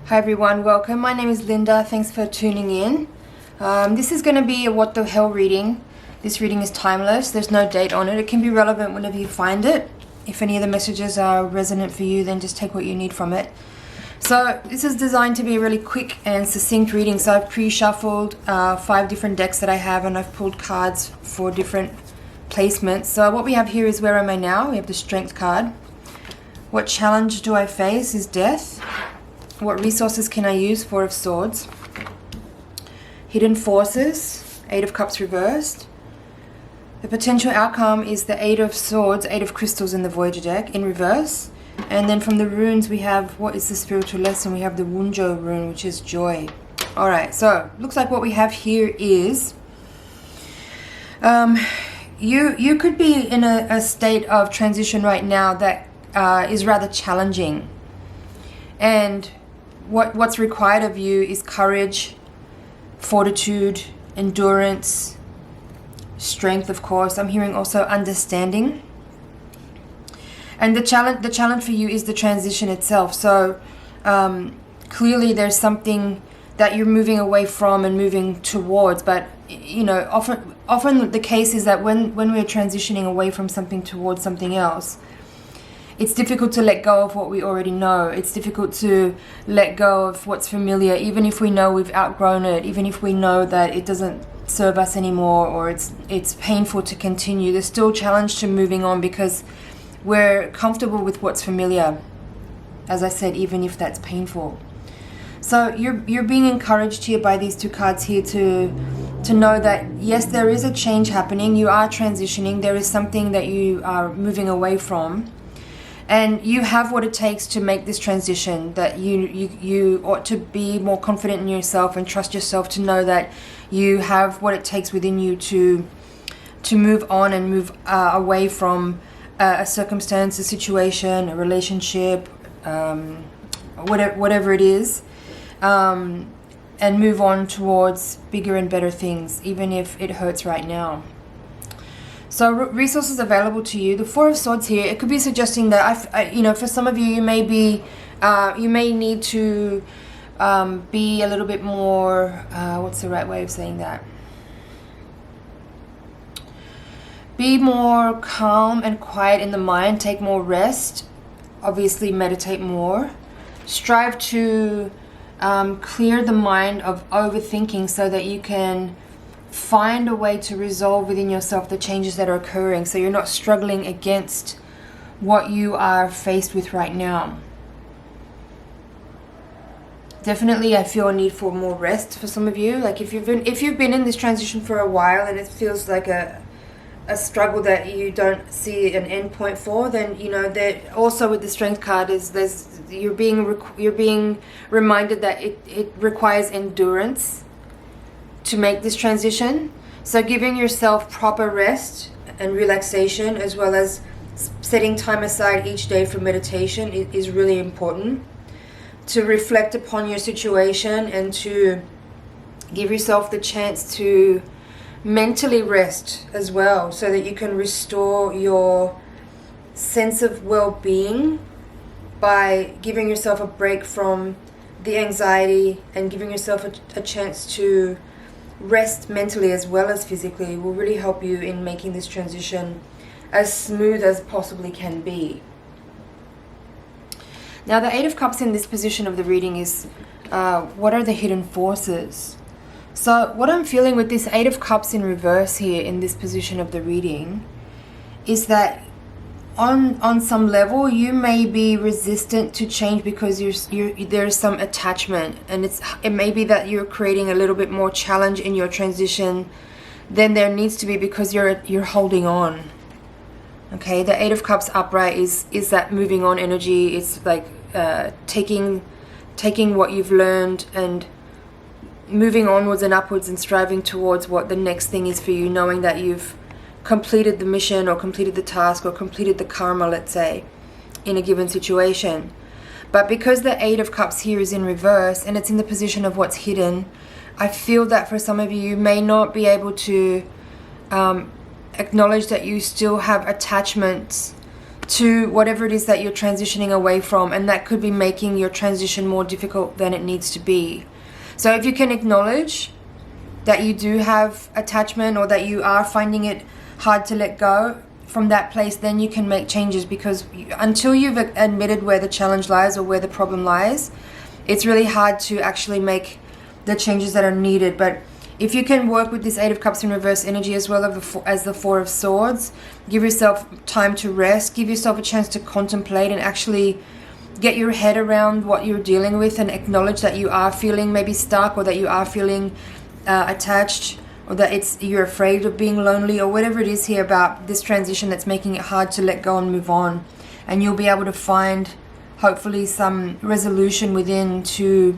Hi everyone, welcome. My name is Linda. Thanks for tuning in. This is going to be a what the hell reading. This reading is timeless. There's no date on it. It can be relevant whenever you find it. If any of the messages are resonant for you, then just take what you need from it. So this is designed to be a really quick and succinct reading. So I've pre-shuffled 5 different decks that I have, and I've pulled cards for different placements. So what we have here is where am I now? We have the Strength card. What challenge do I face is death. What resources can I use? 4 of Swords. Hidden forces, 8 of Cups reversed. The potential outcome is the 8 of Swords, 8 of Crystals in the Voyager deck in reverse. And then from the runes we have what is the spiritual lesson? We have the Wunjo rune, which is joy. Alright, so looks like what we have here is you could be in a state of transition right now that is rather challenging. And what's required of you is courage, fortitude, endurance, strength, of course. I'm hearing also understanding. And the challenge for you is the transition itself. So clearly there's something that you're moving away from and moving towards. But you know, often the case is that when we're transitioning away from something towards something else, it's difficult to let go of what we already know. It's difficult to let go of what's familiar, even if we know we've outgrown it, even if we know that it doesn't serve us anymore, or it's painful to continue. There's still a challenge to moving on because we're comfortable with what's familiar, as I said, even if that's painful. So you're being encouraged here by these 2 cards here to know that yes, there is a change happening. You are transitioning. There is something that you are moving away from. And you have what it takes to make this transition, that you ought to be more confident in yourself and trust yourself to know that you have what it takes within you to move on and move away from a circumstance, a situation, a relationship, whatever it is, and move on towards bigger and better things, even if it hurts right now. So resources available to you. The 4 of Swords here, it could be suggesting that you know, for some of you, you may need to be a little bit more. What's the right way of saying that? Be more calm and quiet in the mind. Take more rest. Obviously, meditate more. Strive to clear the mind of overthinking so that you can find a way to resolve within yourself the changes that are occurring, so you're not struggling against what you are faced with right now. Definitely I feel a need for more rest for some of you. Like if you've been in this transition for a while and it feels like a struggle that you don't see an end point for, then you know that also with the Strength card is you're being reminded that it requires endurance to make this transition. So giving yourself proper rest and relaxation, as well as setting time aside each day for meditation, is really important. To reflect upon your situation and to give yourself the chance to mentally rest as well, so that you can restore your sense of well-being by giving yourself a break from the anxiety and giving yourself a chance to rest mentally as well as physically. Will really help you in making this transition as smooth as possibly can be. Now the 8 of Cups in this position of the reading is what are the hidden forces? So what I'm feeling with this 8 of Cups in reverse here in this position of the reading is that on some level you may be resistant to change because there's some attachment, and it may be that you're creating a little bit more challenge in your transition than there needs to be because you're holding on. Okay, the 8 of Cups upright is that moving on energy. It's like taking what you've learned and moving onwards and upwards and striving towards what the next thing is for you, knowing that you've completed the mission or completed the task or completed the karma, let's say, in a given situation. But because the 8 of Cups here is in reverse and it's in the position of what's hidden, I feel that for some of you, you may not be able to acknowledge that you still have attachments to whatever it is that you're transitioning away from, and that could be making your transition more difficult than it needs to be. So if you can acknowledge that you do have attachment, or that you are finding it hard to let go from that place, then you can make changes, because until you've admitted where the challenge lies or where the problem lies, it's really hard to actually make the changes that are needed. But if you can work with this Eight of Cups in reverse energy as well as the Four of Swords, give yourself time to rest, give yourself a chance to contemplate and actually get your head around what you're dealing with, and acknowledge that you are feeling maybe stuck, or that you are feeling attached, or that you're afraid of being lonely, or whatever it is here about this transition that's making it hard to let go and move on. And you'll be able to find hopefully some resolution within to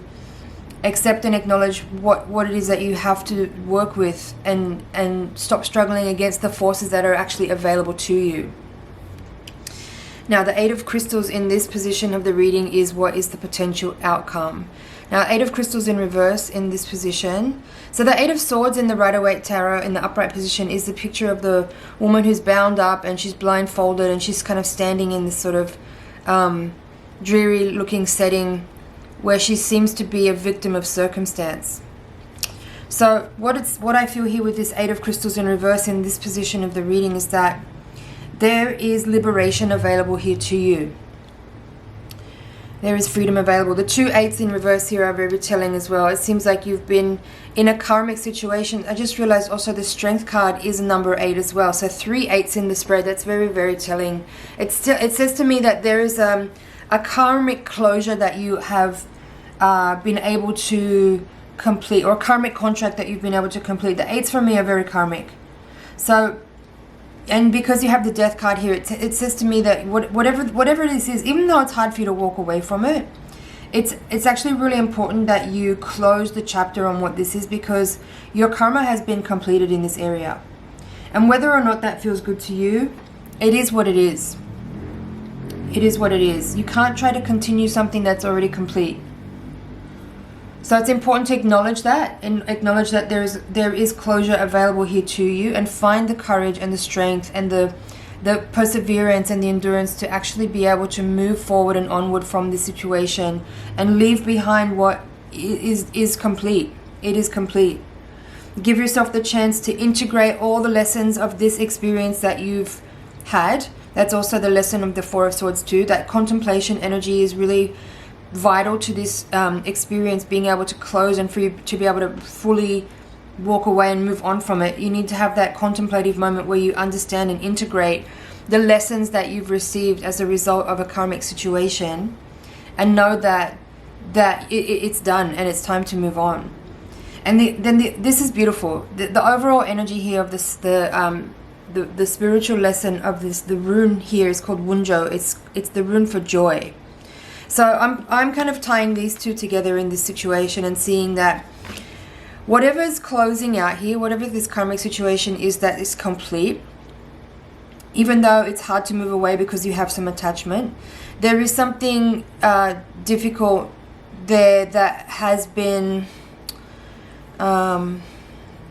accept and acknowledge what it is that you have to work with, and stop struggling against the forces that are actually available to you. Now, the Eight of Crystals in this position of the reading is what is the potential outcome. Now, Eight of Crystals in reverse in this position. So the Eight of Swords in the Rider-Waite Tarot in the upright position is the picture of the woman who's bound up and she's blindfolded, and she's kind of standing in this sort of dreary looking setting where she seems to be a victim of circumstance. So what I feel here with this Eight of Crystals in reverse in this position of the reading is that there is liberation available here to you. There is freedom available. The two eights in reverse here are very telling as well. It seems like you've been in a karmic situation. I just realized also the Strength card is number 8 as well. So 3 8s in the spread. That's very, very telling. It says to me that there is a karmic closure that you have been able to complete, or a karmic contract that you've been able to complete. The 8s for me are very karmic. So, and because you have the Death card here, it says to me that whatever this is, even though it's hard for you to walk away from it, it's actually really important that you close the chapter on what this is, because your karma has been completed in this area. And whether or not that feels good to you, it is what it is. It is what it is. You can't try to continue something that's already complete. So it's important to acknowledge that, and acknowledge that there is closure available here to you, and find the courage and the strength and the perseverance and the endurance to actually be able to move forward and onward from this situation and leave behind what is complete. It is complete. Give yourself the chance to integrate all the lessons of this experience that you've had. That's also the lesson of the Four of Swords too. That contemplation energy is really vital to this experience, being able to close and for you to be able to fully walk away and move on from it. You need to have that contemplative moment where you understand and integrate the lessons that you've received as a result of a karmic situation, and know that it's done and it's time to move on. And this is beautiful. The overall energy here of this, the spiritual lesson of this, the rune here is called Wunjo. It's the rune for joy. So I'm kind of tying these two together in this situation and seeing that whatever is closing out here, whatever this karmic situation is that is complete, even though it's hard to move away because you have some attachment, there is something difficult there that has been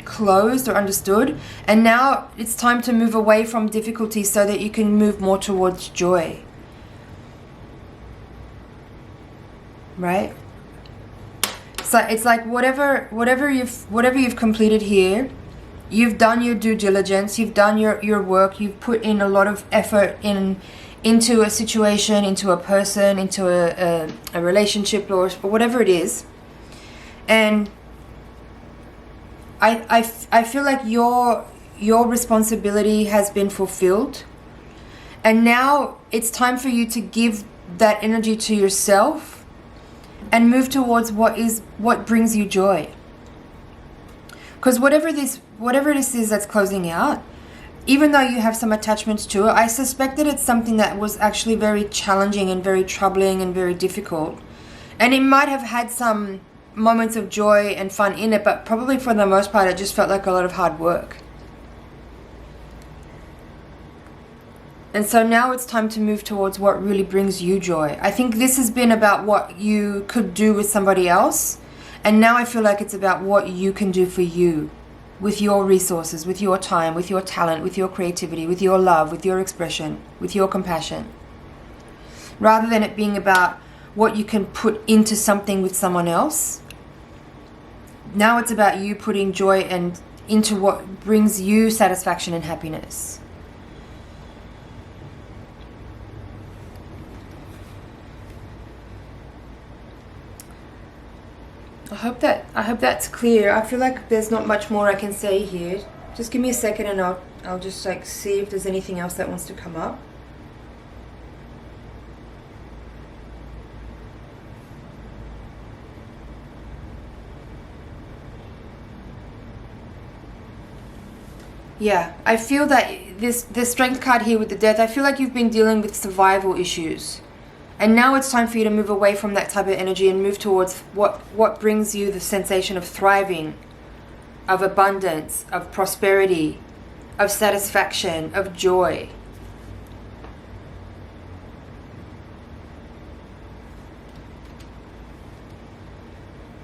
closed or understood, and now it's time to move away from difficulty so that you can move more towards joy. Right? So it's like whatever you've completed here, you've done your due diligence, you've done your work, you've put in a lot of effort into a situation, into a person, into a relationship, or whatever it is. And I feel like your responsibility has been fulfilled, and now it's time for you to give that energy to yourself and move towards what brings you joy. Because whatever this is that's closing out, even though you have some attachments to it, I suspect that it's something that was actually very challenging and very troubling and very difficult. And it might have had some moments of joy and fun in it, but probably for the most part it just felt like a lot of hard work. And so now it's time to move towards what really brings you joy. I think this has been about what you could do with somebody else, and now I feel like it's about what you can do for you. with your resources, with your time, with your talent, with your creativity, with your love, with your expression, with your compassion. Rather than it being about what you can put into something with someone else, now it's about you putting joy and into what brings you satisfaction and happiness. I hope that's clear. I feel like there's not much more I can say here. Just give me a second and I'll just like see if there's anything else that wants to come up. Yeah, I feel that the strength card here with the death, I feel like you've been dealing with survival issues. And now it's time for you to move away from that type of energy and move towards what brings you the sensation of thriving, of abundance, of prosperity, of satisfaction, of joy.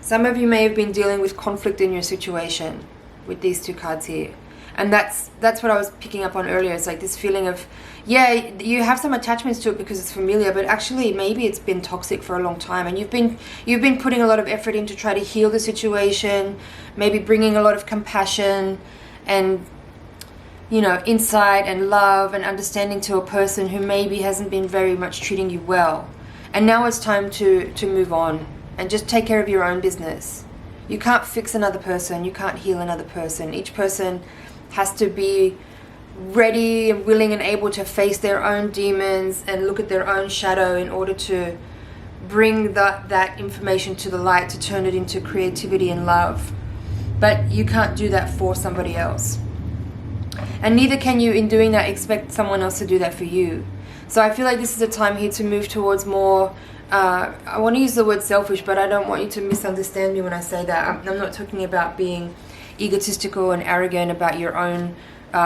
Some of you may have been dealing with conflict in your situation with these two cards here. And that's what I was picking up on earlier. It's like this feeling of, yeah, you have some attachments to it because it's familiar, but actually maybe it's been toxic for a long time, and you've been putting a lot of effort in to try to heal the situation, maybe bringing a lot of compassion and, you know, insight and love and understanding to a person who maybe hasn't been very much treating you well. And now it's time to move on and just take care of your own business. You can't fix another person. You can't heal another person. Each person has to be ready and willing and able to face their own demons and look at their own shadow in order to bring that information to the light, to turn it into creativity and love. But you can't do that for somebody else. And neither can you, in doing that, expect someone else to do that for you. So I feel like this is a time here to move towards more, I want to use the word selfish, but I don't want you to misunderstand me when I say that. I'm not talking about being egotistical and arrogant about your own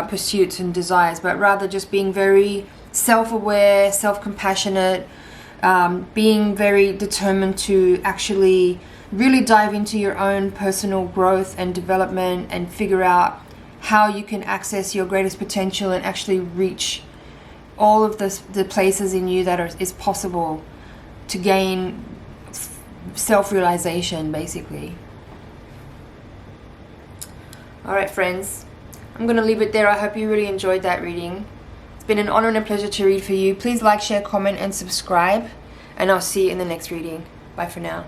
pursuits and desires, but rather just being very self-aware, self-compassionate, being very determined to actually really dive into your own personal growth and development and figure out how you can access your greatest potential and actually reach all of the places in you that is possible to gain self-realization, basically. Alright friends, I'm going to leave it there. I hope you really enjoyed that reading. It's been an honor and a pleasure to read for you. Please like, share, comment and subscribe, and I'll see you in the next reading. Bye for now.